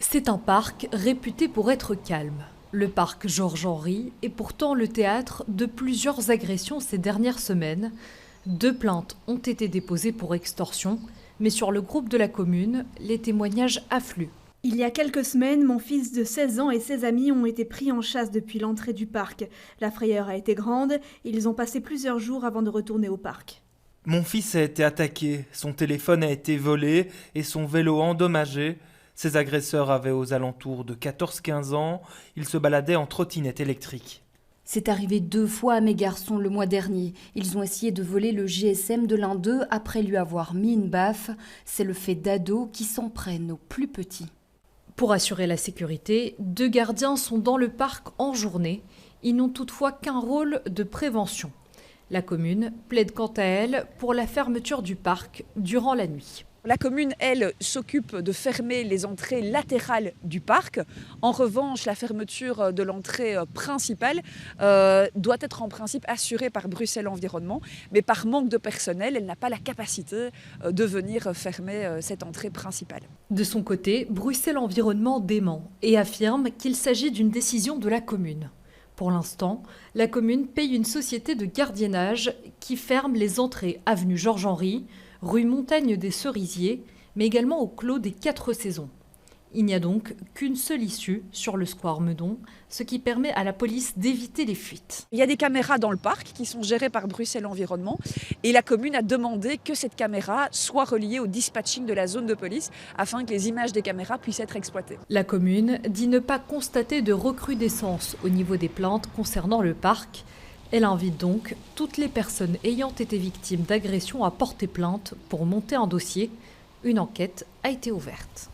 C'est un parc réputé pour être calme. Le parc Georges-Henri est pourtant le théâtre de plusieurs agressions ces dernières semaines. 2 plaintes ont été déposées pour extorsion, mais sur le groupe de la commune, les témoignages affluent. Il y a quelques semaines, mon fils de 16 ans et ses amis ont été pris en chasse depuis l'entrée du parc. La frayeur a été grande, ils ont passé plusieurs jours avant de retourner au parc. Mon fils a été attaqué, son téléphone a été volé et son vélo endommagé. Ces agresseurs avaient aux alentours de 14-15 ans, ils se baladaient en trottinette électrique. C'est arrivé 2 fois à mes garçons le mois dernier. Ils ont essayé de voler le GSM de l'un d'eux après lui avoir mis une baffe. C'est le fait d'ados qui s'en prennent aux plus petits. Pour assurer la sécurité, 2 gardiens sont dans le parc en journée. Ils n'ont toutefois qu'un rôle de prévention. La commune plaide quant à elle pour la fermeture du parc durant la nuit. La commune, elle, s'occupe de fermer les entrées latérales du parc. En revanche, la fermeture de l'entrée principale doit être en principe assurée par Bruxelles Environnement, mais par manque de personnel, elle n'a pas la capacité de venir fermer cette entrée principale. De son côté, Bruxelles Environnement dément et affirme qu'il s'agit d'une décision de la commune. Pour l'instant, la commune paye une société de gardiennage qui ferme les entrées avenue Georges-Henri, rue Montagne des Cerisiers, mais également au clos des 4 saisons. Il n'y a donc qu'une seule issue sur le square Meudon, ce qui permet à la police d'éviter les fuites. Il y a des caméras dans le parc qui sont gérées par Bruxelles Environnement et la commune a demandé que cette caméra soit reliée au dispatching de la zone de police afin que les images des caméras puissent être exploitées. La commune dit ne pas constater de recrudescence au niveau des plaintes concernant le parc. Elle invite donc toutes les personnes ayant été victimes d'agressions à porter plainte pour monter un dossier. Une enquête a été ouverte.